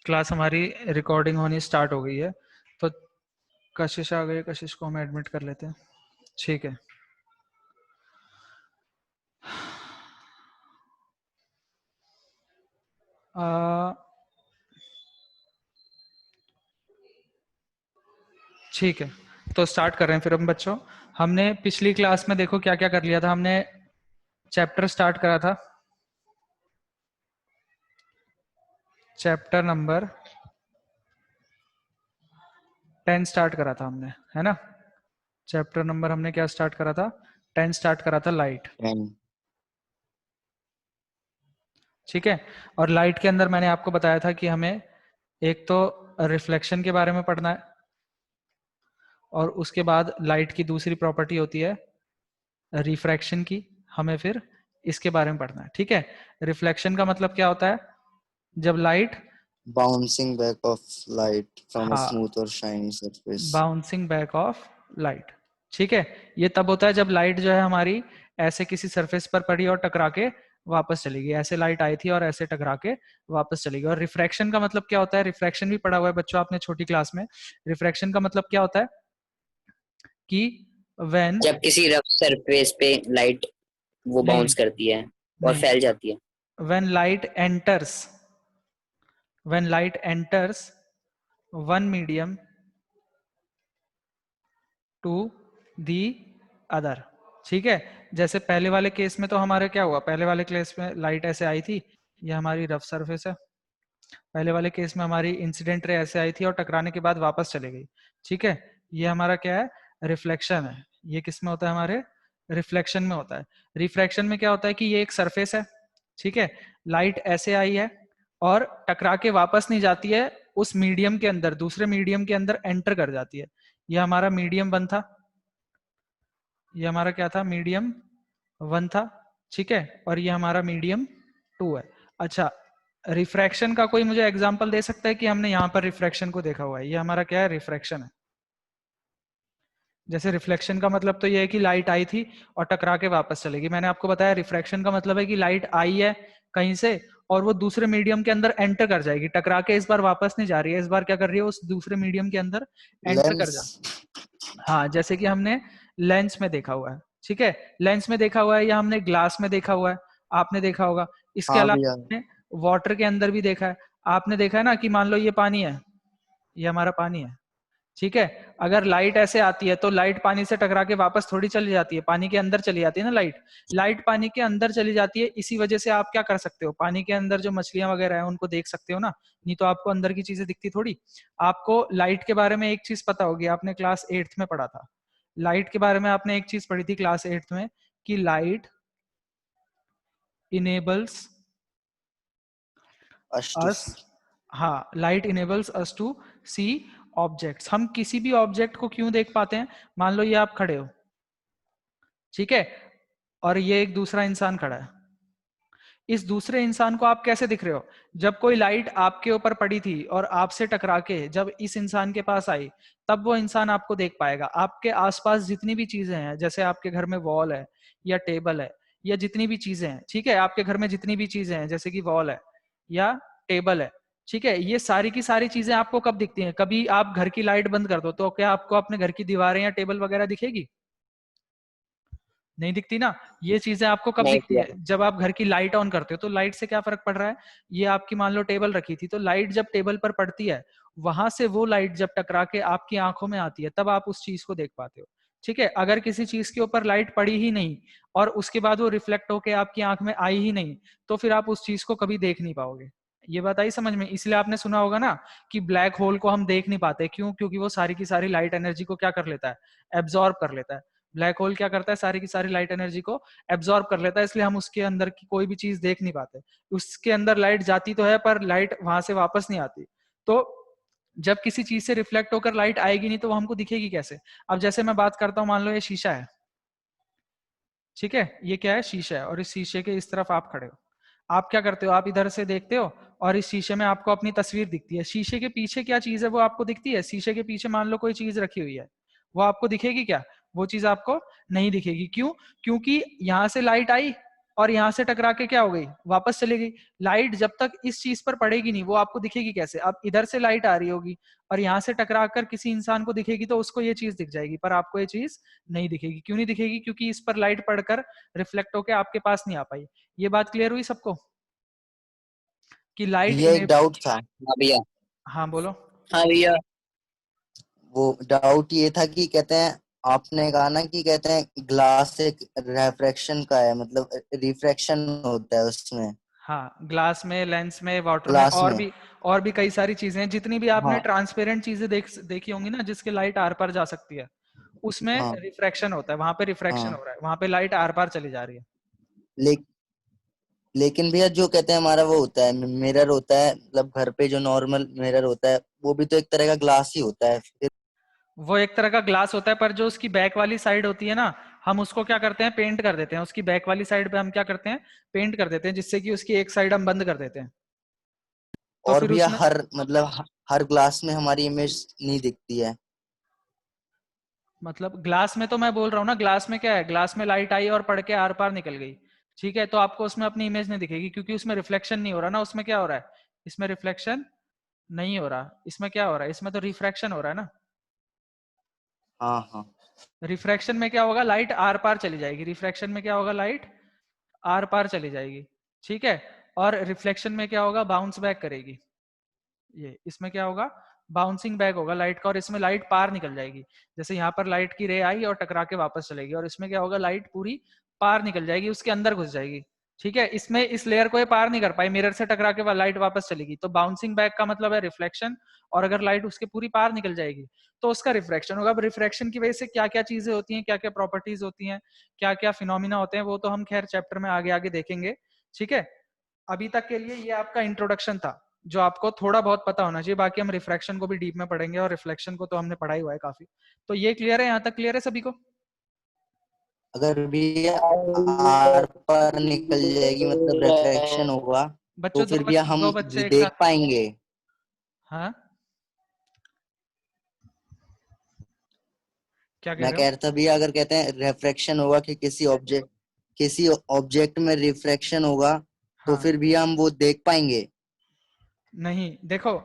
Class हमारी recording होनी start हो गई है, तो कशिश आ गई, कशिश को हम एडमिट कर लेते हैं। ठीक है। ठीक है, तो स्टार्ट कर रहे हैं फिर हम बच्चों। हमने पिछली क्लास में देखो क्या क्या कर लिया था। हमने चैप्टर स्टार्ट करा था, चैप्टर नंबर 10 स्टार्ट करा था हमने, है ना। चैप्टर नंबर हमने क्या स्टार्ट करा था? 10 स्टार्ट करा था, लाइट। 10। ठीक है। और लाइट के अंदर मैंने आपको बताया था कि हमें एक तो रिफ्लेक्शन के बारे में पढ़ना है, और उसके बाद लाइट की दूसरी प्रॉपर्टी होती है रिफ्रैक्शन की, हमें फिर इसके बारे में पढ़ना है। ठीक है। रिफ्लेक्शन का मतलब क्या होता है? जब light, bouncing back of light from a हाँ, स्मूथ और shiny surface. Bouncing back of light. ठीक है। ये तब होता है जब लाइट जो है हमारी ऐसे किसी सरफेस पर पड़ी और टकरा के वापस चली गई। ऐसे लाइट आई थी और ऐसे टकरा के वापस चली गई। और रिफ्रैक्शन का मतलब क्या होता है? रिफ्रैक्शन भी पढ़ा हुआ है बच्चों आपने छोटी क्लास में। रिफ्रैक्शन का मतलब क्या होता है कि व्हेन, जब किसी रफ सरफेस पे लाइट वो नहीं बाउंस करती है और नहीं, फैल जाती है। When light enters, when light enters one medium to the other. ठीक है। जैसे पहले वाले केस में तो हमारे क्या हुआ? पहले वाले केस में लाइट ऐसे आई थी, ये हमारी रफ सरफेस है। पहले वाले केस में हमारी इंसिडेंट रे ऐसे आई थी और टकराने के बाद वापस चले गई। ठीक है। ये हमारा क्या है? रिफ्लेक्शन है। ये किस में होता है? हमारे रिफ्लेक्शन में होता है। रिफ्रैक्शन में क्या होता है कि ये एक सरफेस है, ठीक है, लाइट ऐसे आई है और टकरा के वापस नहीं जाती है, उस मीडियम के अंदर, दूसरे मीडियम के अंदर एंटर कर जाती है। ये हमारा मीडियम 1 था, ये हमारा क्या था? मीडियम 1 था। ठीक है। और ये हमारा मीडियम 2 है। अच्छा, रिफ्रैक्शन का कोई मुझे एग्जांपल दे सकता है कि हमने यहाँ पर रिफ्रैक्शन को देखा हुआ है? ये हमारा क्या है? रिफ्रैक्शन है। जैसे रिफ्लेक्शन का मतलब तो ये है कि लाइट आई थी और टकरा के वापस चलेगी। मैंने आपको बताया रिफ्रैक्शन का मतलब है कि लाइट आई है कहीं से और वो दूसरे मीडियम के अंदर एंटर कर जाएगी, टकरा के इस बार वापस नहीं जा रही है, इस बार क्या कर रही है? उस दूसरे मीडियम के अंदर एंटर कर लेंस। जा। हाँ, जैसे कि हमने लेंस में देखा हुआ है। ठीक है। लेंस में देखा हुआ है या हमने ग्लास में देखा हुआ है, आपने देखा होगा। इसके हाँ अलावा भैया। हमने वाटर के अंदर भी देखा है। आपने देखा है ना कि मान लो ये पानी है, ये हमारा पानी है। ठीक है। अगर लाइट ऐसे आती है तो लाइट पानी से टकरा के वापस थोड़ी चली जाती है, पानी के अंदर चली जाती है ना लाइट। लाइट पानी के अंदर चली जाती है, इसी वजह से आप क्या कर सकते हो? पानी के अंदर जो मछलियां वगैरह है उनको देख सकते हो ना, नहीं तो आपको अंदर की चीजें दिखती थोड़ी। आपको लाइट के बारे में एक चीज पता होगी, आपने क्लास 8th में पढ़ा था। लाइट के बारे में आपने एक चीज पढ़ी थी क्लास 8th में कि light enables us to us, see. हाँ, light enables us to see objects. हम किसी भी ऑब्जेक्ट को क्यों देख पाते हैं? मान लो ये आप खड़े हो, ठीक है, और ये एक दूसरा इंसान खड़ा है। इस दूसरे इंसान को आप कैसे दिख रहे हो? जब कोई लाइट आपके ऊपर पड़ी थी और आपसे टकरा के जब इस इंसान के पास आई, तब वो इंसान आपको देख पाएगा। आपके आसपास जितनी भी चीजें हैं, जैसे आपके घर में वॉल है या टेबल है या जितनी भी चीजें हैं, ठीक है, आपके घर में जितनी भी चीजें हैं जैसे कि वॉल है या टेबल है, ठीक है, ये सारी की सारी चीजें आपको कब दिखती हैं? कभी आप घर की लाइट बंद कर दो तो क्या आपको अपने घर की दीवारें या टेबल वगैरह दिखेगी? नहीं दिखती ना। ये चीजें आपको कब नहीं दिखती किया। है? जब आप घर की लाइट ऑन करते हो। तो लाइट से क्या फर्क पड़ रहा है? ये आपकी मान लो टेबल रखी थी, तो लाइट जब टेबल पर पड़ती है, वहां से वो लाइट जब टकरा के आपकी आंखों में आती है, तब आप उस चीज को देख पाते हो। ठीक है। अगर किसी चीज के ऊपर लाइट पड़ी ही नहीं और उसके बाद वो रिफ्लेक्ट होके आपकी आंख में आई ही नहीं, तो फिर आप उस चीज को कभी देख नहीं पाओगे। ये बात आई समझ में? इसलिए आपने सुना होगा ना कि ब्लैक होल को हम देख नहीं पाते। क्यों? क्योंकि वो सारी की सारी लाइट एनर्जी को क्या कर लेता है? एब्जॉर्ब कर लेता है। ब्लैक होल क्या करता है? सारी की सारी लाइट एनर्जी को एब्जॉर्ब कर लेता है, इसलिए हम उसके अंदर की कोई भी चीज देख नहीं पाते। उसके अंदर लाइट जाती तो है पर लाइट वहां से वापस नहीं आती। तो जब किसी चीज से रिफ्लेक्ट होकर लाइट आएगी नहीं तो वो हमको दिखेगी कैसे? अब जैसे मैं बात करता हूँ, मान लो ये शीशा है, ठीक है, ये क्या है? शीशा है, और इस शीशे के इस तरफ आप खड़े हो। आप क्या करते हो? आप इधर से देखते हो और इस शीशे में आपको अपनी तस्वीर दिखती है। शीशे के पीछे क्या चीज है वो आपको दिखती है? शीशे के पीछे मान लो कोई चीज रखी हुई है, वो आपको दिखेगी क्या? वो चीज आपको नहीं दिखेगी। क्यों? क्योंकि यहां से लाइट आई और यहाँ से टकरा के क्या हो गई, वापस चली गई। लाइट जब तक इस चीज पर पड़ेगी नहीं वो आपको दिखेगी कैसे? अब इधर से लाइट आ रही होगी और यहाँ से टकरा कर किसी इंसान को दिखेगी तो उसको ये चीज दिख जाएगी, पर आपको ये चीज नहीं दिखेगी। क्यों नहीं दिखेगी? क्योंकि इस पर लाइट पड़कर रिफ्लेक्ट होकर आपके पास नहीं आ पाई। ये बात क्लियर हुई सबको कि लाइट भैया एक डाउट था। हाँ भैया। हाँ बोलो। हाँ भैया। वो डाउट ये था कि कहते हैं, आपने कहा ना कि कहते हैं ग्लास एक रिफ्रैक्शन का है, मतलब रिफ्रैक्शन होता है उसमें, हाँ, ग्लास में, लेंस में, वाटर में, ग्लास में। और भी कई सारी चीजें हैं। जितनी भी आपने हाँ ट्रांसपेरेंट चीजें देखी होंगी ना जिसके लाइट आर पार जा सकती है, उसमें हाँ रिफ्रैक्शन होता है। वहां पे रिफ्रैक्शन हाँ। हो रहा है, वहां पे लाइट आर पार चली जा रही है। ले, लेकिन भैया जो कहते हैं हमारा वो होता है मिरर होता है, मतलब घर पे जो नॉर्मल मिरर होता है वो भी तो एक तरह का ग्लास ही होता है फिर। वो एक तरह का ग्लास होता है, पर जो उसकी बैक वाली साइड होती है ना, हम उसको क्या करते हैं, पेंट कर देते हैं। उसकी बैक वाली साइड पे हम क्या करते हैं, पेंट कर देते हैं, जिससे कि उसकी एक साइड हम बंद कर देते हैं। तो और फिर भैया उसमें हर मतलब हर ग्लास में हमारी इमेज नहीं दिखती है। मतलब ग्लास में तो मैं बोल रहा हूँ ना, ग्लास में क्या है, ग्लास में लाइट आई और पड़ के आर पार निकल गई, ठीक है, तो आपको उसमें अपनी इमेज नहीं दिखेगी क्योंकि उसमें रिफ्लेक्शन नहीं हो रहा ना। उसमें क्या हो रहा है, इसमें रिफ्लेक्शन नहीं हो रहा। इसमें क्या हो रहा है, इसमें तो रिफ्रैक्शन हो रहा है ना। हाँ हाँ रिफ्रैक्शन में क्या होगा, लाइट आर पार चली जाएगी। रिफ्रैक्शन में क्या होगा, लाइट आर पार चली जाएगी, ठीक है। और रिफ्लेक्शन में क्या होगा, बाउंस बैक करेगी। ये इसमें क्या होगा, बाउंसिंग बैक होगा लाइट का, और इसमें लाइट पार निकल जाएगी। जैसे यहाँ पर लाइट की रे आई और टकरा के वापस चलेगी, और इसमें क्या होगा, लाइट पूरी पार निकल जाएगी, उसके अंदर घुस जाएगी, ठीक है। इसमें इस लेयर को ये पार नहीं कर पाई, मिरर से टकरा के लाइट वापस चलेगी, तो बाउंसिंग बैक का मतलब है रिफ्लेक्शन। और अगर लाइट उसके पूरी पार निकल जाएगी तो उसका रिफ्रैक्शन होगा। अब रिफ्रैक्शन की वजह से क्या क्या चीजें होती हैं, क्या क्या प्रॉपर्टीज होती हैं, क्या क्या फिनोमिना होते हैं, वो तो हम खैर चैप्टर में आगे आगे देखेंगे, ठीक है। अभी तक के लिए ये आपका इंट्रोडक्शन था जो आपको थोड़ा बहुत पता होना चाहिए। बाकी हम रिफ्रैक्शन को भी डीप में पढ़ेंगे, और रिफ्लेक्शन को तो हमने पढ़ा ही हुआ है काफी। तो ये क्लियर है, यहाँ तक क्लियर है सभी को? अगर भैया आर पार निकल जाएगी मतलब रिफ्रैक्शन होगा, तो बच्चों फिर भैया हम दो बच्चे एक देख साथ। पाएंगे। हाँ, क्या कह मैं रहे हो? कह रहा था भैया अगर कहते हैं रिफ्रैक्शन होगा कि किसी ऑब्जेक्ट में रिफ्रैक्शन होगा, तो हाँ, फिर भी हम वो देख पाएंगे। नहीं देखो,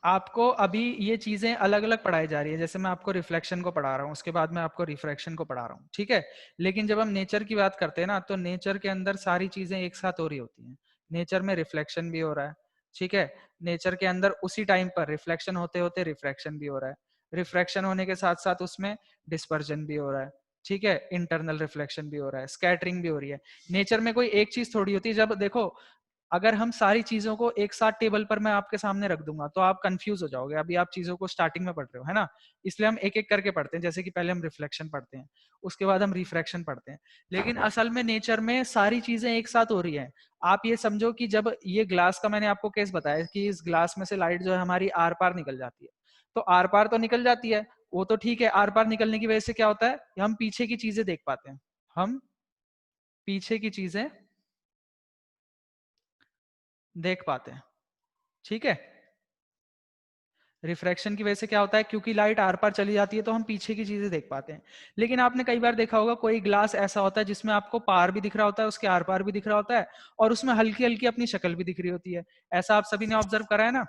आपको अभी ये चीजें अलग अलग पढ़ाई जा रही है। जैसे मैं आपको रिफ्लेक्शन को पढ़ा रहा हूँ, उसके बाद मैं आपको रिफ्रैक्शन को पढ़ा रहा हूँ, ठीक है। लेकिन जब हम नेचर की बात करते हैं ना, तो नेचर के अंदर सारी चीजें एक साथ हो रही होती हैं। नेचर में रिफ्लेक्शन भी हो रहा है, ठीक है। नेचर के अंदर उसी टाइम पर रिफ्लेक्शन होते होते रिफ्रैक्शन भी हो रहा है। रिफ्रैक्शन होने के साथ साथ उसमें डिस्पर्जन भी हो रहा है, ठीक है। इंटरनल रिफ्लेक्शन भी हो रहा है, स्कैटरिंग भी हो रही है। नेचर में कोई एक चीज थोड़ी होती है। जब देखो, अगर हम सारी चीजों को एक साथ टेबल पर मैं आपके सामने रख दूंगा तो आप कंफ्यूज हो जाओगे। अभी आप चीजों को स्टार्टिंग में पढ़ रहे हो, है ना, इसलिए हम एक एक करके पढ़ते हैं। जैसे कि पहले हम रिफ्लेक्शन पढ़ते हैं, उसके बाद हम रिफ्रैक्शन पढ़ते हैं। लेकिन असल में नेचर में सारी चीजें एक साथ हो रही हैं। आप ये समझो कि जब ये ग्लास का मैंने आपको केस बताया कि इस ग्लास में से लाइट जो है हमारी आर पार निकल जाती है, तो आर पार तो निकल जाती है, वो तो ठीक है। आर पार निकलने की वजह से क्या होता है, हम पीछे की चीजें देख पाते हैं। हम पीछे की चीजें देख पाते हैं, ठीक है। रिफ्रैक्शन की वजह से क्या होता है, क्योंकि लाइट आर पार चली जाती है तो हम पीछे की चीजें देख पाते हैं। लेकिन आपने कई बार देखा होगा कोई ग्लास ऐसा होता है जिसमें आपको पार भी दिख रहा होता है, उसके आर पार भी दिख रहा होता है, और उसमें हल्की हल्की अपनी शक्ल भी दिख रही होती है। ऐसा आप सभी ने ऑब्जर्व करा है ना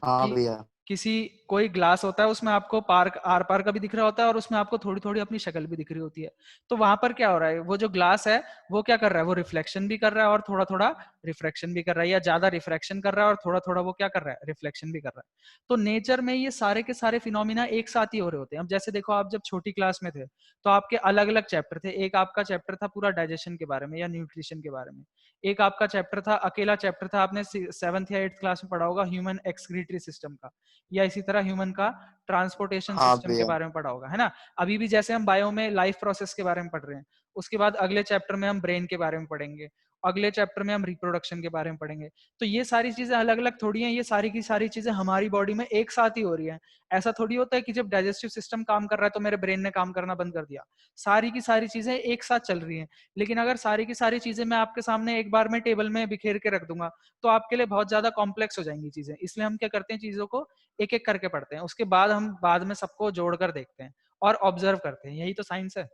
हाँ कि भैया। किसी कोई ग्लास होता है उसमें आपको पार आर पार का भी दिख रहा होता है, और उसमें आपको थोड़ी थोड़ी अपनी शक्ल भी दिख रही होती है। तो वहां पर क्या हो रहा है, वो जो ग्लास है वो क्या कर रहा है, वो रिफ्लेक्शन भी कर रहा है और थोड़ा थोड़ा रिफ्रैक्शन भी कर रहा है, या ज्यादा रिफ्रैक्शन कर रहा है और थोड़ा थोड़ा वो क्या कर रहा है, रिफ्लेक्शन भी कर रहा है। तो नेचर में ये सारे के सारे फिनोमिना एक साथ ही हो रहे होते हैं। अब जैसे देखो, आप जब छोटी क्लास में थे तो आपके अलग अलग चैप्टर थे। एक आपका चैप्टर था पूरा डाइजेशन के बारे में या न्यूट्रिशन के बारे में। एक आपका चैप्टर था, अकेला चैप्टर था, आपने 7th या 8th क्लास में पढ़ा होगा, ह्यूमन एक्सक्रीटरी सिस्टम का, या इसी तरह ह्यूमन का ट्रांसपोर्टेशन हाँ सिस्टम के भैया। बारे में पढ़ा होगा, है ना। अभी भी जैसे हम बायो में लाइफ प्रोसेस के बारे में पढ़ रहे हैं, उसके बाद अगले चैप्टर में हम ब्रेन के बारे में पढ़ेंगे, अगले चैप्टर में हम रिप्रोडक्शन के बारे में पढ़ेंगे। तो ये सारी चीजें अलग अलग थोड़ी हैं, ये सारी की सारी चीजें हमारी बॉडी में एक साथ ही हो रही हैं। ऐसा थोड़ी होता है कि जब डाइजेस्टिव सिस्टम काम कर रहा है तो मेरे ब्रेन ने काम करना बंद कर दिया। सारी की सारी चीजें एक साथ चल रही हैं। लेकिन अगर सारी की सारी चीजें मैं आपके सामने एक बार में टेबल में बिखेर के रख दूंगा तो आपके लिए बहुत ज्यादा कॉम्प्लेक्स हो जाएंगी चीजें। इसलिए हम क्या करते हैं, चीजों को एक एक करके पढ़ते हैं, उसके बाद हम बाद में सबको जोड़कर देखते हैं और ऑब्जर्व करते हैं। यही तो साइंस है।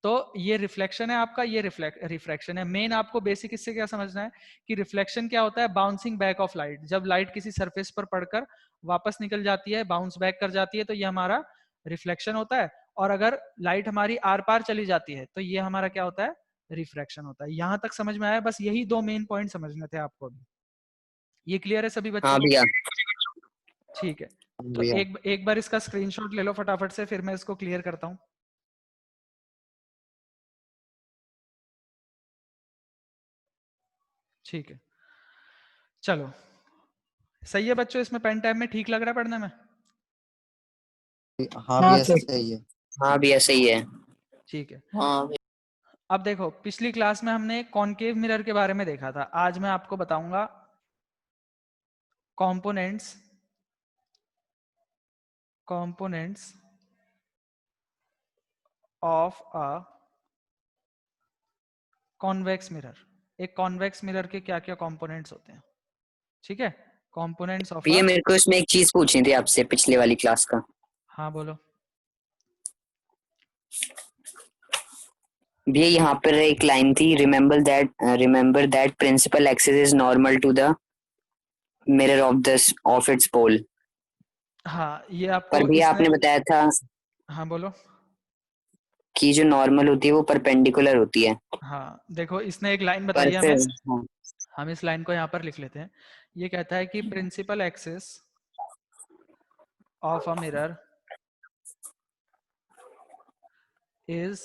तो ये रिफ्लेक्शन है आपका, ये रिफ्रैक्शन है। मेन आपको बेसिक इससे क्या समझना है कि रिफ्लेक्शन क्या होता है, बाउंसिंग बैक ऑफ लाइट। जब लाइट किसी सरफेस पर पड़कर वापस निकल जाती है, बाउंस बैक कर जाती है, तो ये हमारा रिफ्लेक्शन होता है। और अगर लाइट हमारी आर पार चली जाती है तो ये हमारा क्या होता है, रिफ्रैक्शन होता है। यहां तक समझ में आया? बस यही दो मेन पॉइंट समझने थे आपको अभी। ये क्लियर है सभी बच्चों हाँ को? भैया। ठीक है, हाँ तो भैया। एक बार इसका स्क्रीनशॉट ले लो फटाफट से, फिर मैं इसको क्लियर करता हूं। ठीक है, चलो सही है बच्चों, इसमें पेन टैब में ठीक लग रहा है पढ़ने में? हाँ हाँ भैया सर। सही है। हाँ भैया सही है। ठीक है, हाँ भैया। अब देखो पिछली क्लास में हमने कॉनकेव मिरर के बारे में देखा था। आज मैं आपको बताऊंगा components components of a convex mirror. एक कॉन्वेक्स मिरर के क्या क्या कंपोनेंट्स होते हैं, ठीक है? कंपोनेंट्स ऑफ अ, भैया मेरे को इसमें एक चीज पूछनी थी आपसे पिछले वाली क्लास का। हाँ बोलो। भैया यहाँ पर एक लाइन थी, remember that principal axis is normal to the mirror of its pole. हाँ ये पर आपको भैया इसने, आपने बताया था हाँ बोलो। कि जो नॉर्मल होती है वो परपेंडिकुलर होती है। हाँ देखो इसने एक लाइन पर बताई है फिर हमें, हाँ, हम इस लाइन को यहाँ पर लिख लेते हैं। ये कहता है कि principal axis of a mirror is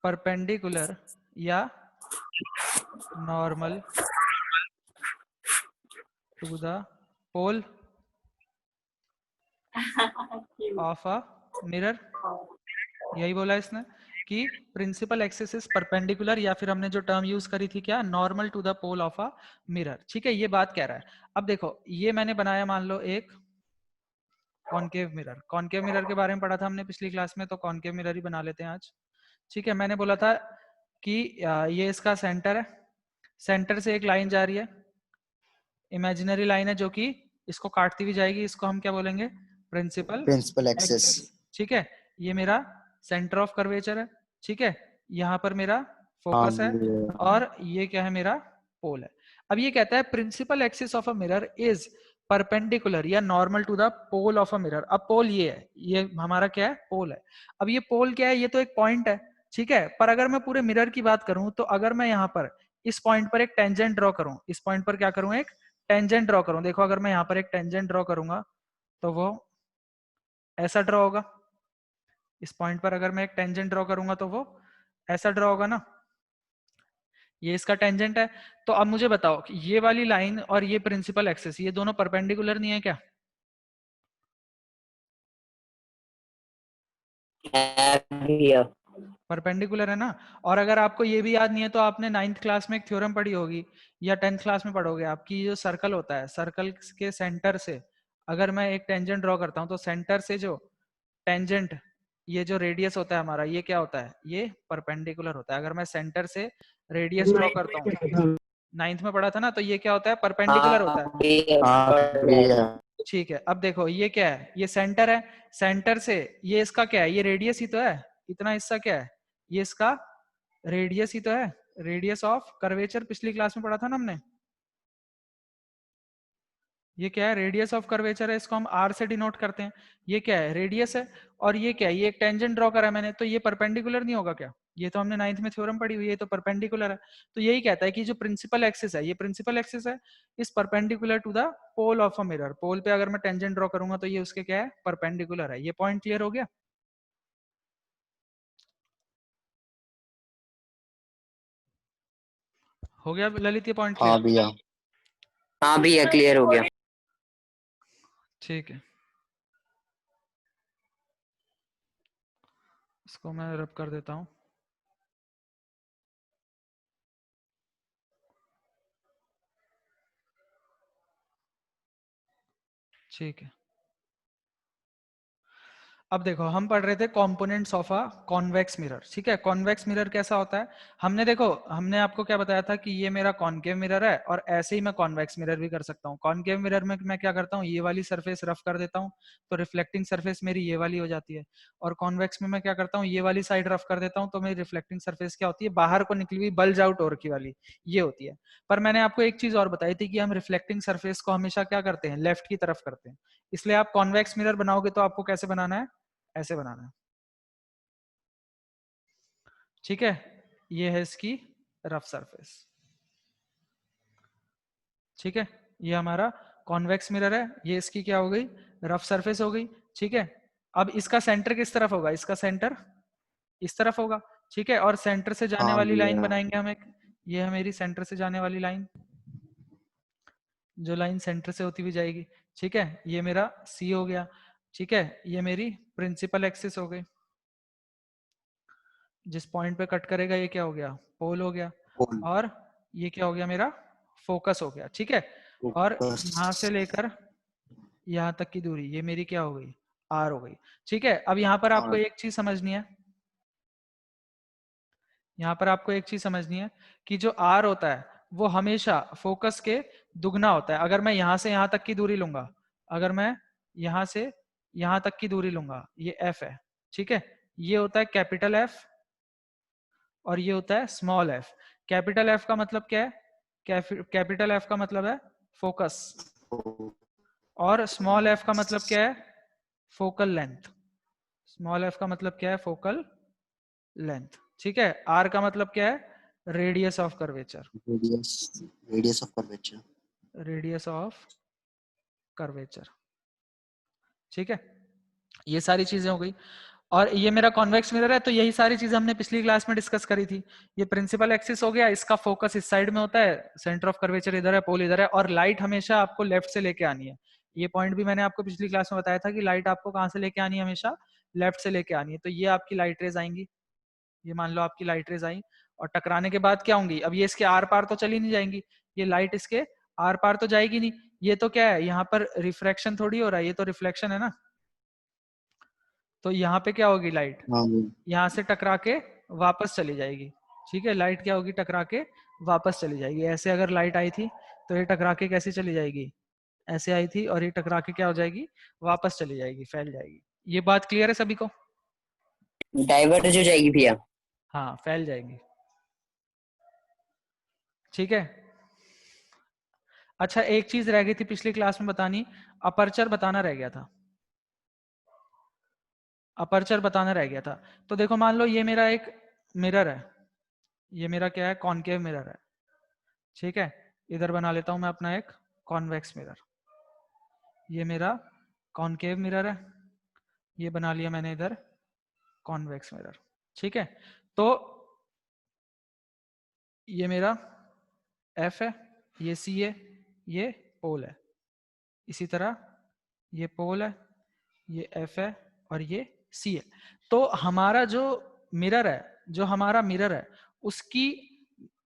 perpendicular या normal to the pole of a mirror. यही बोला इसने कि प्रिंसिपल एक्सिस इज परपेंडिकुलर, या फिर हमने जो टर्म यूज करी थी क्या, normal to the pole of a mirror. ठीक है, ये बात कह रहा है। अब देखो ये मैंने बनाया मान लो एक कॉनकेव मिरर। कॉनकेव मिरर के बारे में पढ़ा था हमने पिछली क्लास में, तो कॉनकेव मिरर ही बना लेते हैं आज। ठीक है, मैंने बोला था कि ये इसका सेंटर है, सेंटर से एक लाइन जा रही है, इमेजिनरी लाइन है जो कि इसको काटती हुई जाएगी, इसको हम क्या बोलेंगे, प्रिंसिपल प्रिंसिपल एक्सिस। एक्सिस। ठीक है, ये मेरा सेंटर ऑफ कर्वेचर है। ठीक है, यहाँ पर मेरा हाँ फोकस है, भैया। और ये क्या है, मेरा पोल है। अब ये कहता है principal axis of a mirror is perpendicular या normal to the pole of a mirror. अब पोल ये है, ये हमारा क्या है, पोल है। अब ये पोल क्या है, ये तो एक पॉइंट है, ठीक है। पर अगर मैं पूरे मिरर की बात करूं, तो अगर मैं यहाँ पर इस पॉइंट पर एक टेंजेंट ड्रॉ करूं, इस पॉइंट पर क्या करूं, एक टेंजेंट ड्रॉ करूं। देखो अगर मैं यहाँ पर एक टेंजेंट ड्रॉ करूंगा तो वो ऐसा ड्रॉ होगा। इस पॉइंट पर अगर मैं एक टेंजेंट ड्रॉ करूंगा तो वो ऐसा ड्रॉ होगा ना, ये इसका टेंजेंट है। तो अब मुझे बताओ कि ये वाली लाइन और ये प्रिंसिपल एक्सिस, ये दोनों परपेंडिकुलर नहीं है क्या? है भैया। परपेंडिकुलर है ना। और अगर आपको ये भी याद नहीं है तो आपने 9th क्लास में एक थ्योरम पढ़ी होगी, या 10th क्लास में पढ़ोगे। आपकी जो सर्कल होता है, सर्कल के सेंटर से अगर मैं एक टेंजेंट ड्रॉ करता हूं, तो सेंटर से जो टेंजेंट, ये जो रेडियस होता है हमारा, ये क्या होता है, ये परपेंडिकुलर होता है। अगर मैं सेंटर से रेडियस ड्रॉ करता हूँ, 9th में पढ़ा था ना, तो ये क्या होता है, परपेंडिकुलर होता हाँ है। भैया। हाँ भैया। ठीक है, अब देखो ये क्या है, ये सेंटर है, सेंटर से ये इसका क्या है, ये रेडियस ही तो है। इतना हिस्सा क्या है, ये इसका रेडियस ही तो है, रेडियस ऑफ कर्वेचर, पिछली क्लास में पढ़ा था ना हमने। ये क्या है, रेडियस ऑफ कर्वेचर है, इसको हम आर से डिनोट करते हैं। ये क्या है, रेडियस है। और ये क्या है, ये एक टेंजेंट ड्रॉ करा है मैंने, तो ये परपेंडिकुलर नहीं होगा क्या? ये तो हमने 9th में थ्योरम पढ़ी हुई है, तो परपेंडिकुलर है। तो यही कहता है कि जो प्रिंसिपल एक्सिस है, ये प्रिंसिपल एक्सिस है, is perpendicular to the pole of a mirror. Pole पे अगर मैं टेंजेंट ड्रॉ करूंगा तो ये उसके क्या है, परपेंडिकुलर है। ये पॉइंट क्लियर हो गया? हो गया ललित ये पॉइंट हाँ क्लियर? भैया। हाँ भैया क्लियर हो गया। ठीक है, इसको मैं रब कर देता हूँ। ठीक है, अब देखो हम पढ़ रहे थे components of a convex mirror, ठीक है। कॉन्वेक्स मिरर कैसा होता है, हमने आपको क्या बताया था कि ये मेरा कॉनकेव मिरर है और ऐसे ही मैं कॉन्वेक्स मिरर भी कर सकता हूँ। कॉनकेव मिरर में मैं क्या करता हूँ, ये वाली सरफेस रफ कर देता हूँ तो रिफ्लेक्टिंग सरफेस मेरी ये वाली हो जाती है, और कॉन्वेक्स में मैं क्या करता हूँ, ये वाली साइड रफ कर देता हूँ तो मेरी रिफ्लेक्टिंग सरफेस क्या होती है, बाहर को निकली हुई बल्ज आउट और की वाली ये होती है। पर मैंने आपको एक चीज और बताई थी कि हम रिफ्लेक्टिंग सरफेस को हमेशा क्या करते हैं, लेफ्ट की तरफ करते हैं। इसलिए आप कॉन्वेक्स मिरर बनाओगे तो आपको कैसे बनाना है, ऐसे बनाना है, ठीक है। ये है इसकी रफ सरफेस, ठीक है। ये हमारा कॉन्वेक्स मिरर है, ये इसकी क्या हो गई, रफ सरफेस हो गई, ठीक है। अब इसका सेंटर किस तरफ होगा, इसका सेंटर इस तरफ होगा, ठीक है। और सेंटर से जाने हाँ वाली लाइन भैया। बनाएंगे हम एक, ये है मेरी सेंटर से जाने वाली लाइन, जो लाइन सेंटर से होती हुई जाएगी, ठीक है। ये मेरा सी हो गया, ठीक है। ये मेरी प्रिंसिपल एक्सिस हो गई, जिस पॉइंट पे कट करेगा ये क्या हो गया, पोल हो गया, पोल। और ये क्या हो गया, मेरा फोकस हो गया, ठीक है। और यहां से फोकस। लेकर यहाँ तक की दूरी ये मेरी क्या हो गई, आर हो गई, ठीक है। अब यहाँ पर आपको और एक चीज समझनी है, यहाँ पर आपको एक चीज समझनी है कि जो आर होता है वो हमेशा फोकस के दुगना होता है। अगर मैं यहाँ से यहाँ तक की दूरी लूंगा, अगर मैं यहाँ से यहाँ तक की दूरी लूंगा, ये एफ है, ठीक है। ये होता है कैपिटल एफ और ये होता है स्मॉल एफ। कैपिटल एफ का मतलब क्या है, कैपिटल एफ का मतलब है फोकस, और स्मॉल एफ का मतलब क्या है, फोकल लेंथ। स्मॉल एफ का मतलब क्या है, फोकल लेंथ, ठीक है। आर का मतलब क्या है, radius of curvature, radius, radius of curvature. Radius of curvature, ठीक है। ये सारी चीजें हो गई। और ये मेरा कॉन्वेक्स मिरर है, तो यही सारी चीजें हमने पिछली क्लास में डिस्कस करी थी। ये प्रिंसिपल एक्सिस हो गया, इसका फोकस इस साइड में होता है, सेंटर ऑफ कर्वेचर इधर है, पोल इधर है, और लाइट हमेशा आपको लेफ्ट से लेके आनी है। ये पॉइंट भी मैंने आपको पिछली क्लास में बताया था कि लाइट आपको कहाँ से लेके आनी है, हमेशा लेफ्ट से लेके आनी है। तो ये आपकी लाइट रेज आएंगी, ये मान लो आपकी लाइट रेज आई, और टकराने के बाद क्या होंगी, अब ये इसके आर पार तो चली नहीं जाएंगी, ये लाइट इसके आर पार तो जाएगी नहीं। ये तो क्या है, यहाँ पर रिफ्रैक्शन थोड़ी हो रहा है, ये तो रिफ्लेक्शन है ना। तो यहाँ पे क्या होगी, लाइट हाँ भैया। यहाँ से टकरा के वापस चली जाएगी, ठीक है। लाइट क्या होगी, टकरा के वापस चली जाएगी। ऐसे अगर लाइट आई थी तो ये टकरा के कैसे चली जाएगी, ऐसे आई थी, और ये टकरा के क्या हो जाएगी, वापस चली जाएगी, फैल जाएगी। ये बात क्लियर है सभी को, डाइवर्ज हो जाएगी भैया। हाँ फैल जाएंगी, ठीक है। अच्छा एक चीज रह गई थी पिछली क्लास में बतानी, अपर्चर बताना रह गया था, अपर्चर बताना रह गया था। तो देखो मान लो ये मेरा एक मिरर है, ये मेरा क्या है, कॉनकेव मिरर है, ठीक है। इधर बना लेता हूं मैं अपना एक कॉन्वेक्स मिरर, ये मेरा कॉनकेव मिरर है, ये बना लिया मैंने इधर कॉन्वेक्स मिरर, ठीक है। तो ये मेरा एफ है, ये सी है, ये पोल है, इसी तरह ये पोल है, ये एफ है, और ये सी है। तो हमारा जो मिरर है, जो हमारा मिरर है, उसकी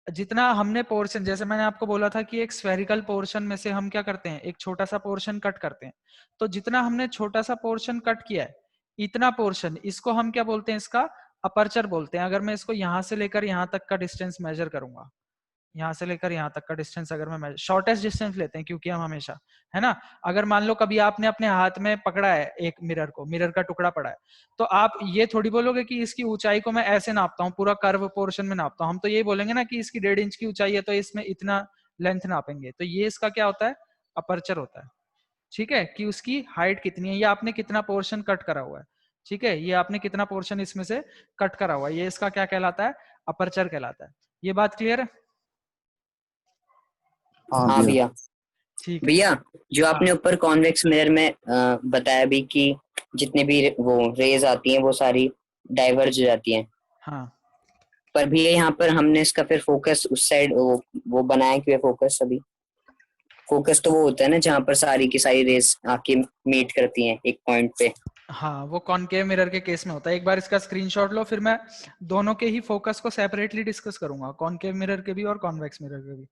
जितना हमने पोर्शन, जैसे मैंने आपको बोला था कि एक स्फेरिकल पोर्शन में से हम क्या करते हैं, एक छोटा सा पोर्शन कट करते हैं। तो जितना हमने छोटा सा पोर्शन कट किया है, इतना पोर्शन, इसको हम क्या बोलते हैं, इसका अपर्चर बोलते हैं। अगर मैं इसको यहां से लेकर यहां तक का डिस्टेंस मेजर करूंगा, यहाँ से लेकर यहाँ तक का डिस्टेंस अगर मैं शॉर्टेस्ट डिस्टेंस लेते हैं, क्योंकि हम हमेशा, है ना। अगर मान लो कभी आपने अपने हाथ में पकड़ा है एक मिरर को, मिरर का टुकड़ा पड़ा है, तो आप ये थोड़ी बोलोगे कि इसकी ऊंचाई को मैं ऐसे नापता हूँ, पूरा कर्व पोर्शन में नापता हूँ। हम तो यही बोलेंगे ना कि इसकी 1.5 इंच की ऊंचाई है तो इसमें इतना लेंथ नापेंगे। तो ये इसका क्या होता है, अपर्चर होता है, ठीक है। कि उसकी हाइट कितनी है, ये आपने कितना पोर्शन कट करा हुआ है, ठीक है। ये आपने कितना पोर्शन इसमें से कट करा हुआ है, ये इसका क्या कहलाता है, अपर्चर कहलाता है। ये बात क्लियर है, हाँ हाँ भैया। भैया। ठीक है। भैया जो हाँ आपने ऊपर कॉन्वेक्स मिरर में बताया भी कि जितने भी वो रेज आती हैं वो सारी डाइवर्ज हो जाती हैं, हाँ पर भैया यहाँ पर हमने इसका फिर फोकस उस साइड वो बनाया क्यों है फोकस। अभी फोकस तो वो होता है ना जहाँ पर सारी की सारी रेज आके मीट करती हैं एक पॉइंट पे। हाँ, वो कॉनकेव मिरर के केस में होता है। एक बार इसका स्क्रीनशॉट लो, फिर मैं दोनों के ही फोकस को सेपरेटली डिस्कस करूंगा, कॉनकेव मिरर के भी और कॉन्वेक्स मिरर के भी।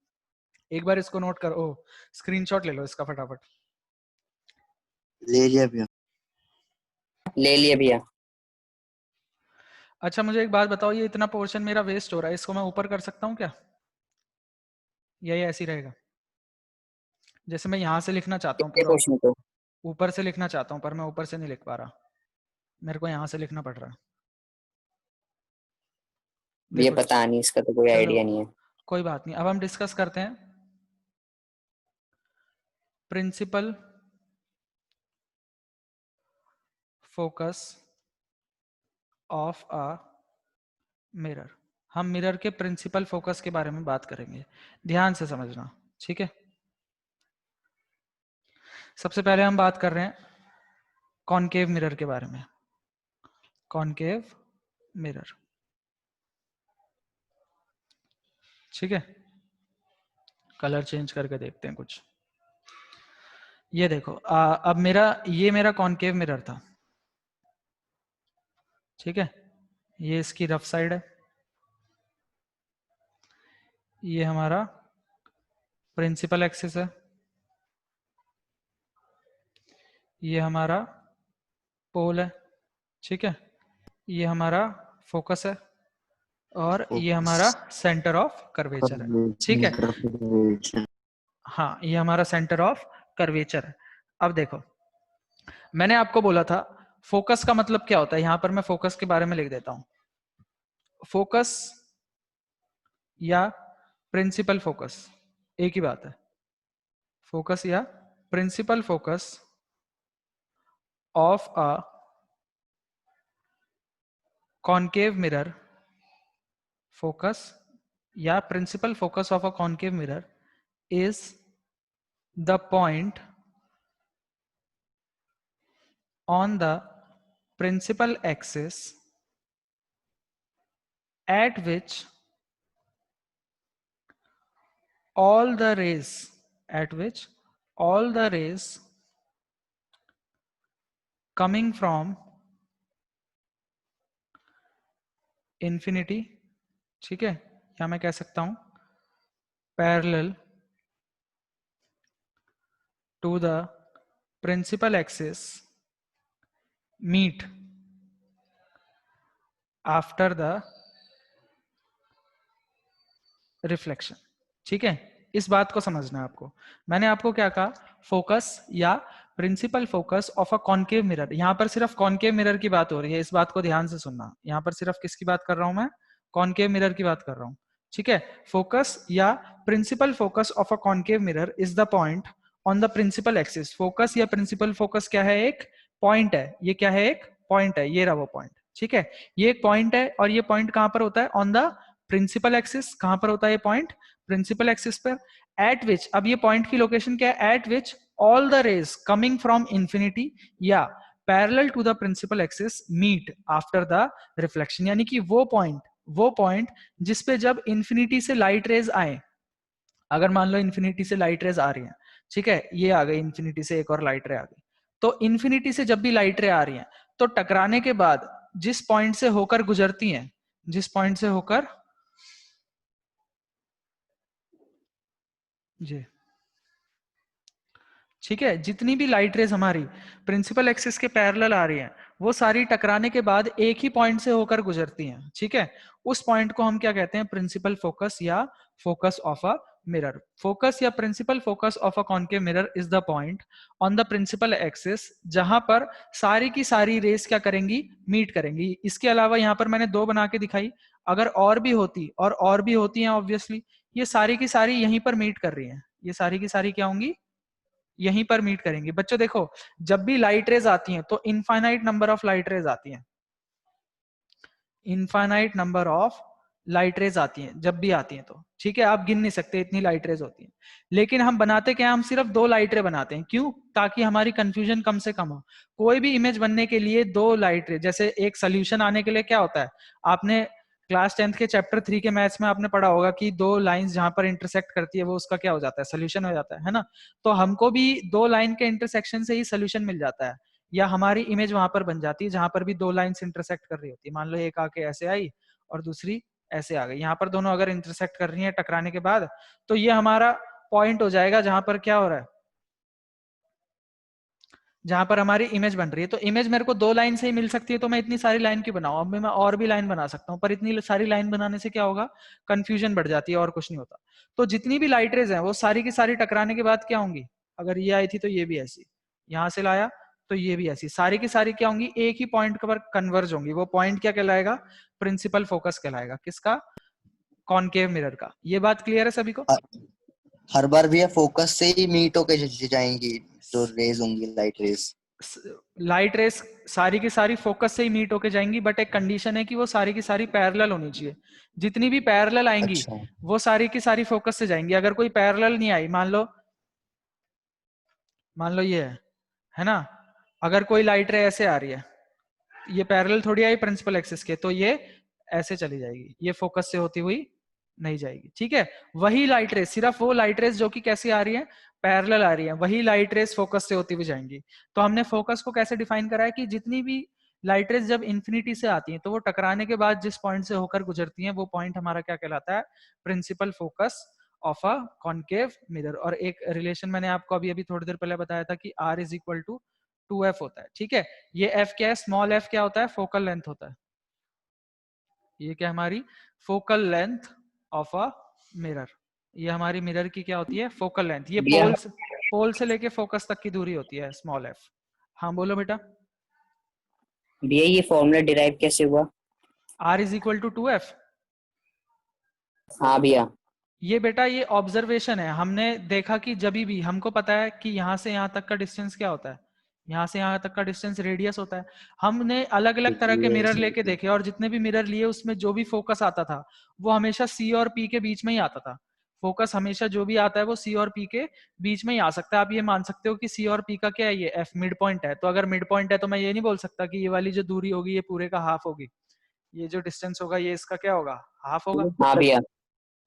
एक बार इसको नोट करो, स्क्रीनशॉट ले लो इसका फटाफट। ले लिया भैया। ले लिया भैया। अच्छा मुझे एक बात बताओ, ये इतना पोर्शन मेरा वेस्ट हो रहा है, इसको मैं ऊपर कर सकता हूँ क्या, या ये ऐसे ही रहेगा? जैसे मैं यहाँ से लिखना चाहता हूँ कितने पूरा, क्वेश्चन को? ऊपर से लिखना चाहता हूँ पर मैं ऊपर से नहीं लिख पा रहा, मेरे को यहाँ से लिखना पड़ रहा है। ये देखो पता नहीं, इसका तो कोई चलो आइडिया नहीं है। कोई बात नहीं, अब हम डिस्कस करते हैं principal focus of a mirror. हम मिरर के प्रिंसिपल फोकस के बारे में बात करेंगे, ध्यान से समझना, ठीक है। सबसे पहले हम बात कर रहे हैं कॉनकेव मिरर के बारे में। कॉनकेव मिरर, ठीक है। कलर चेंज करके देखते हैं कुछ। ये देखो अब ये मेरा कॉनकेव मिरर था, ठीक है। ये इसकी रफ साइड है, ये हमारा प्रिंसिपल एक्सिस है, ये हमारा पोल है, ठीक है। ये हमारा फोकस है और ये हमारा सेंटर ऑफ कर्वेचर है, ठीक है। हाँ ये हमारा सेंटर ऑफ कर्वेचर है। अब देखो मैंने आपको बोला था फोकस का मतलब क्या होता है, यहां पर मैं फोकस के बारे में लिख देता हूं। फोकस या प्रिंसिपल फोकस एक ही बात है। फोकस या principal focus of a concave mirror, focus या principal focus of a concave mirror is the point on the principal axis at which all the rays coming from infinity, ठीक है, या मैं कह सकता हूं parallel to the principal axis meet after the reflection, ठीक है। इस बात को समझना है आपको। मैंने आपको क्या कहा, फोकस या principal focus of a concave mirror. यहां पर सिर्फ कॉनकेव मिरर की बात हो रही है, इस बात को ध्यान से सुनना। यहां पर सिर्फ किसकी बात कर रहा हूं मैं, कॉनकेव मिरर की बात कर रहा हूं, ठीक है। फोकस या principal focus of a concave mirror is the point on the principal axis. Focus या प्रिंसिपल फोकस क्या है, एक पॉइंट है। ये क्या है, एक पॉइंट है, ये रहा वो पॉइंट, ठीक है। ये एक पॉइंट है और ये पॉइंट कहां पर होता है, ऑन द प्रिंसिपल एक्सिस। कहां पर होता है ये पॉइंट, प्रिंसिपल एक्सिस पर। एट विच, अब ये पॉइंट की लोकेशन क्या है, at which all the rays coming from infinity या parallel to the principal axis meet after the reflection. यानी कि वो पॉइंट जिसपे जब इंफिनिटी से लाइट रेज आए, अगर मान लो इंफिनिटी से लाइट रेज आ रही है, ठीक है, ये आ गई इंफिनिटी से एक और लाइट रे आ गई, तो इंफिनिटी से जब भी लाइट रे आ रही है तो टकराने के बाद जिस पॉइंट से होकर गुजरती हैं, जिस पॉइंट से होकर, जी ठीक है, जितनी भी लाइट रेज हमारी प्रिंसिपल एक्सिस के पैरेलल आ रही हैं वो सारी टकराने के बाद एक ही पॉइंट से होकर गुजरती हैं, ठीक है। उस पॉइंट को हम क्या कहते हैं, प्रिंसिपल फोकस या focus of a mirror. Focus या principal focus of a concave mirror is the point on the principal axis जहां पर सारी की सारी रेस क्या करेंगी, मीट करेंगी। इसके अलावा यहाँ पर मैंने दो बना के दिखाई, अगर और भी होती और भी होती हैं ऑब्वियसली, ये सारी की सारी यहीं पर मीट कर रही हैं, ये सारी की सारी क्या होंगी, यहीं पर मीट करेंगे। बच्चों देखो जब भी लाइट रेज आती हैं तो infinite number of light rays आती हैं, infinite number of light rays आती हैं जब भी आती हैं तो, ठीक है। आप गिन नहीं सकते इतनी लाइट रेज होती हैं। लेकिन हम बनाते क्या, हम सिर्फ दो लाइट रे बनाते हैं, क्यों, ताकि हमारी कंफ्यूजन कम से कम हो। कोई भी इमेज बनने के लिए दो लाइट रे, जैसे एक सोल्यूशन आने के लिए क्या होता है, आपने क्लास 10th के चैप्टर 3 के मैथ्स में आपने पढ़ा होगा कि दो लाइंस जहां पर इंटरसेक्ट करती है वो उसका क्या हो जाता है, सोल्यूशन हो जाता है ना। तो हमको भी दो लाइन के इंटरसेक्शन से ही सोल्यूशन मिल जाता है, या हमारी इमेज वहां पर बन जाती है जहां पर भी दो लाइंस इंटरसेक्ट कर रही होती है। मान लो एक आके ऐसे आई और दूसरी ऐसे आ गई, यहाँ पर दोनों अगर इंटरसेक्ट कर रही है टकराने के बाद, तो ये हमारा पॉइंट हो जाएगा जहां पर क्या हो रहा है, जहां पर हमारी इमेज बन रही है। तो इमेज मेरे को 2 लाइन से ही मिल सकती है, तो मैं इतनी सारी लाइन क्यों बनाऊं? अब मैं और भी लाइन बना सकता हूँ, पर इतनी सारी लाइन बनाने से क्या होगा, कंफ्यूजन बढ़ जाती है और कुछ नहीं होता। तो जितनी भी लाइट रेज है वो सारी की सारी टकराने के बाद क्या होंगी, अगर ये आई थी तो ये भी ऐसी, यहां से लाया तो ये भी ऐसी, सारी की सारी क्या होंगी, एक ही पॉइंट पर कन्वर्ज होंगी। वो पॉइंट क्या कहलाएगा, प्रिंसिपल फोकस कहलाएगा। किसका, कॉनकेव मिरर का। ये बात क्लियर है सभी को? हर बार भी फोकस से ही मीट होके जाएंगी जो रेज होंगी, लाइट रेज। लाइट रेस सारी की सारी फोकस से ही मीट होके जाएंगी, बट एक कंडीशन है कि वो सारी की सारी पैरेलल होनी चाहिए। जितनी भी पैरेलल आएंगी अच्छा। वो सारी की सारी फोकस से जाएंगी। अगर कोई पैरेलल नहीं आई, मान लो ये है ना, अगर कोई लाइट रे ऐसे आ रही है, ये पैरेलल थोड़ी आई प्रिंसिपल एक्सिस के, तो ये ऐसे चली जाएगी, ये फोकस से होती हुई नहीं जाएगी। ठीक है, वही लाइट रेस, सिर्फ वो लाइट रेस जो कि कैसी आ रही है, पैरेलल आ रही है, वही लाइट रेस फोकस से होती हुई जाएंगी। तो हमने फोकस को कैसे डिफाइन करा है कि जितनी भी लाइट रेस जब इंफिनिटी से आती हैं तो वो टकराने के बाद जिस पॉइंट से होकर गुजरती हैं वो पॉइंट हमारा क्या कहलाता है, principal focus of a concave mirror. और एक रिलेशन मैंने आपको अभी अभी थोड़ी देर पहले बताया था कि R is equal to 2f होता है। ठीक है, ये f क्या है, स्मॉल f क्या होता है, फोकल लेंथ होता है। ये क्या हमारी focal length of a mirror, ये हमारी मिरर की क्या होती है, फोकल लेंथ। ये भैया पोल से लेके फोकस तक की दूरी होती है, स्मॉल f। हाँ बोलो बेटा। भैया ये फॉर्मूला डिराइव कैसे हुआ? R is equal to 2f। हाँ भैया। ये बेटा ये ऑब्जर्वेशन है, हमने देखा कि जब भी हमको पता है कि यहाँ से यहाँ तक का डिस्टेंस क्या होता है, यहाँ से यहाँ तक का डिस्टेंस रेडियस होता है। हमने अलग अलग तरह के मिरर लेके देखे और जितने भी मिरर लिए उसमें जो भी फोकस आता था वो हमेशा C और P के बीच में ही आता था। फोकस हमेशा जो भी आता है वो C और P के बीच में ही आ सकता है। आप ये मान सकते हो कि C और P का क्या है, ये F मिड पॉइंट है। तो अगर मिड पॉइंट है तो मैं ये नहीं बोल सकता कि ये वाली जो दूरी होगी ये पूरे का हाफ होगी, ये जो डिस्टेंस होगा ये इसका क्या होगा, हाफ होगा, हाँ भैया।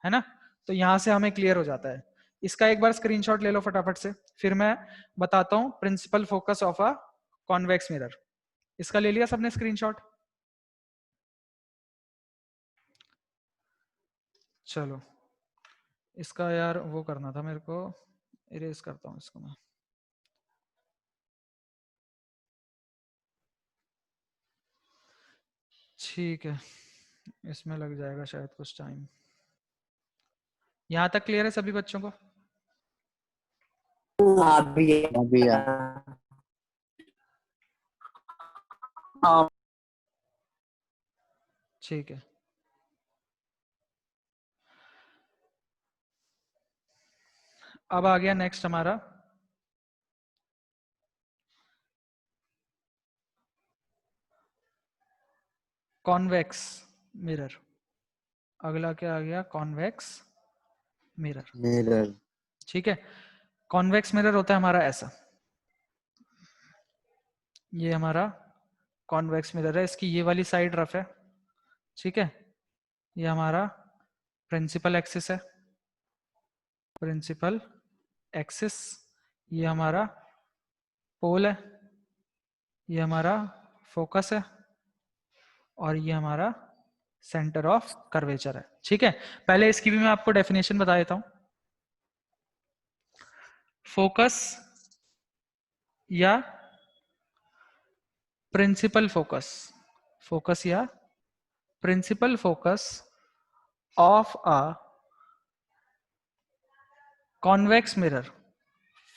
है ना। तो यहां से हमें क्लियर हो जाता है। इसका एक बार स्क्रीनशॉट ले लो फटाफट से, फिर मैं बताता हूं principal focus of a convex mirror. इसका ले लिया सबने स्क्रीनशॉट? चलो, इसका यार वो करना था मेरे को, इरेज करता हूं इसको मैं। ठीक है, इसमें लग जाएगा शायद कुछ टाइम। यहां तक क्लियर है सभी बच्चों को? हाँ भैया। हाँ भैया। हाँ ठीक है, अब आ गया नेक्स्ट हमारा कॉन्वेक्स मिरर। अगला क्या आ गया, कॉन्वेक्स मिरर। मिरर। ठीक है, कॉन्वेक्स मिरर होता है हमारा ऐसा, ये हमारा कॉन्वेक्स मिरर है, इसकी ये वाली साइड रफ है। ठीक है, ये हमारा प्रिंसिपल एक्सिस है, प्रिंसिपल एक्सिस। ये हमारा पोल है, ये हमारा फोकस है, और ये हमारा सेंटर ऑफ कर्वेचर है। ठीक है, पहले इसकी भी मैं आपको डेफिनेशन बता देता हूं। फोकस या प्रिंसिपल फोकस, फोकस या principal focus of a convex mirror,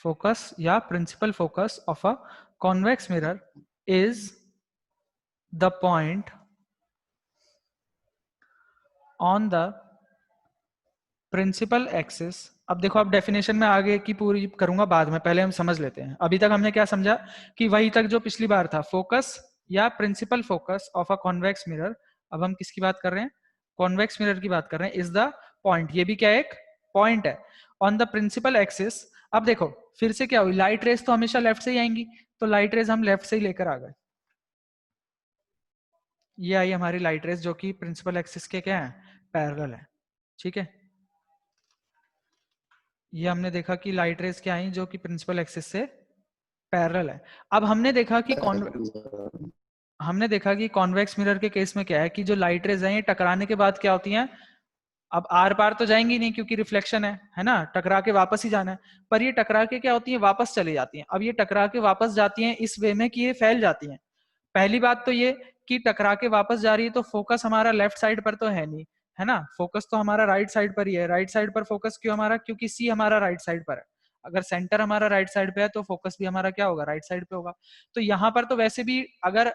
focus या principal focus of a convex mirror is the point on the principal axis. अब देखो, अब डेफिनेशन में आगे की पूरी करूंगा बाद में, पहले हम समझ लेते हैं। अभी तक हमने क्या समझा कि वही तक जो पिछली बार था, फोकस या principal focus of a convex mirror. अब हम किसकी बात कर रहे हैं, कॉन्वेक्स मिरर की बात कर रहे हैं। इज द पॉइंट, ये भी क्या एक पॉइंट है, ऑन द प्रिंसिपल एक्सिस। अब देखो फिर से क्या हुई, लाइट रेस तो हमेशा लेफ्ट से ही आएंगी, तो लाइट रेस हम लेफ्ट से ही लेकर आ गए। ये आई हमारी लाइट रेस जो कि प्रिंसिपल एक्सिस के क्या है, पैरेलल है। ठीक है, ये हमने देखा कि लाइट रेस क्या आई जो कि प्रिंसिपल एक्सिस से पैरेलल है। अब हमने देखा कि कॉन्वेक्स मिरर के केस में क्या है कि जो लाइट रेज है ये टकराने के बाद क्या होती हैं, अब आर पार तो जाएंगी नहीं क्योंकि रिफ्लेक्शन है ना, टकरा के वापस ही जाना है। पर ये टकरा के क्या होती है, वापस चली जाती हैं। अब ये टकरा के वापस जाती हैं इस वे में कि ये फैल जाती हैं। पहली बात तो ये कि टकरा के वापस जा रही है तो फोकस हमारा लेफ्ट साइड पर तो है नहीं, है ना, फोकस तो हमारा राइट साइड पर ही है। राइट साइड पर फोकस क्यों हमारा, क्योंकि सी हमारा राइट साइड पर है। अगर सेंटर हमारा राइट साइड पे है तो फोकस भी हमारा क्या होगा, राइट साइड पे होगा। तो यहाँ पर तो वैसे भी अगर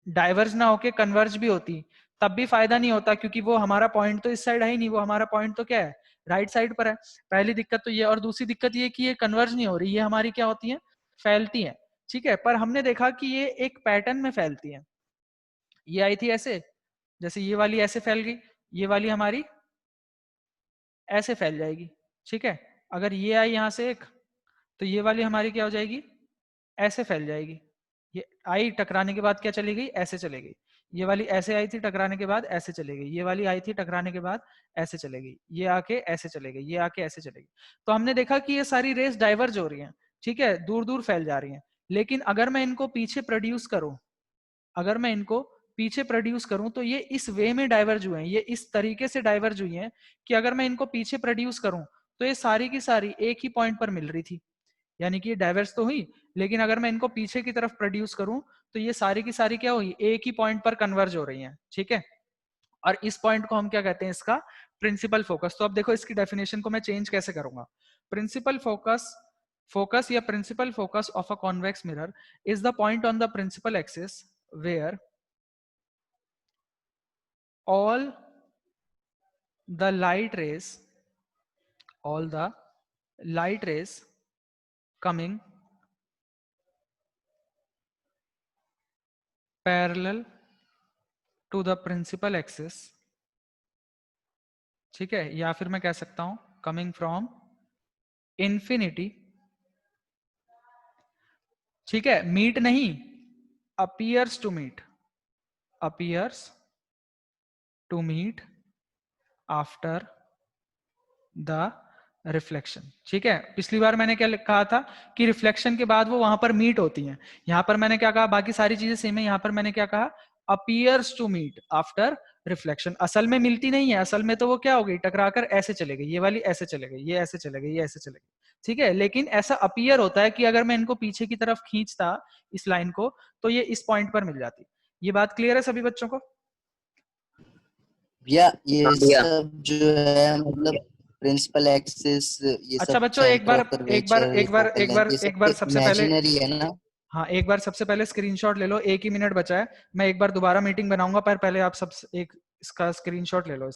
डाइवर्ज ना होके कन्वर्ज भी होती तब भी फायदा नहीं होता, क्योंकि वो हमारा पॉइंट तो इस साइड है ही नहीं, वो हमारा पॉइंट तो क्या है, राइट साइड पर है। पहली दिक्कत तो ये, और दूसरी दिक्कत ये कि ये कन्वर्ज नहीं हो रही, ये हमारी क्या होती है, फैलती है। ठीक है, पर हमने देखा कि ये एक पैटर्न में फैलती है। ये आई थी ऐसे, जैसे ये वाली ऐसे फैल गई, ये वाली हमारी ऐसे फैल जाएगी। ठीक है, अगर ये आई यहां से एक, तो ये वाली हमारी क्या हो जाएगी, ऐसे फैल जाएगी। ये आई टकराने के बाद क्या चली गई, ऐसे चली गई। ये वाली ऐसे आई थी टकराने के बाद ऐसे चले गई, ये वाली आई थी टकराने के बाद ऐसे चले गई, ये आके ऐसे चले गई, ये आके ऐसे चले गई। तो हमने देखा कि ये सारी रेस डाइवर्ज हो रही हैं, ठीक है, दूर दूर फैल जा रही हैं। लेकिन अगर मैं इनको पीछे प्रोड्यूस करूं, अगर मैं इनको पीछे प्रोड्यूस करूं तो ये इस वे में डाइवर्ज हुए हैं, ये इस तरीके से डाइवर्ज हुई हैं कि अगर मैं इनको पीछे प्रोड्यूस करूं तो ये सारी की सारी एक ही पॉइंट पर मिल रही थी, यानी कि ये डाइवर्स तो हुई, लेकिन अगर मैं इनको पीछे की तरफ प्रोड्यूस करूं तो ये सारी की सारी क्या हुई, एक ही पॉइंट पर कन्वर्ज हो रही हैं। ठीक है, और इस पॉइंट को हम क्या कहते हैं, इसका प्रिंसिपल फोकस। तो अब देखो इसकी डेफिनेशन को मैं चेंज कैसे करूंगा। प्रिंसिपल फोकस या principal focus of a convex mirror is the point on the principal axis where all the light rays coming parallel to the principal axis, ठीक है, या फिर मैं कह सकता हूं coming from infinity, ठीक है, meet नहीं, appears to meet after the reflection. ठीक है, पिछली बार मैंने क्या कहा था कि रिफ्लेक्शन के बाद वो वहां पर मीट होती हैं। यहां पर मैंने क्या कहा, बाकी सारी चीजें सेम है, यहां पर मैंने क्या कहा, appears to meet after reflection. असल में मिलती नहीं है, असल में तो वो क्या हो गई, टकराकर ऐसे चले गई, ये वाली ऐसे चले गई, ये ऐसे चले गई, ये ऐसे चले गई। ठीक है, लेकिन ऐसा अपीयर होता है कि अगर मैं इनको पीछे की तरफ खींचता इस लाइन को तो ये इस पॉइंट पर मिल जाती। ये बात क्लियर है सभी बच्चों को? ये सब जो है मतलब प्रिंसिपल एक्सिस, ये अच्छा सब बच्चों, सेंटर ऑफ कर्वेचर, ये फोकल लेंथ, ये सब सबसे पहले, इमेजिनरी है ना। हाँ एक बार सबसे पहले स्क्रीनशॉट ले लो, 1 ही मिनट बचा है, मैं एक बार दोबारा मीटिंग बनाऊंगा, पर पहले आप सब एक इसका स्क्रीनशॉट ले लो।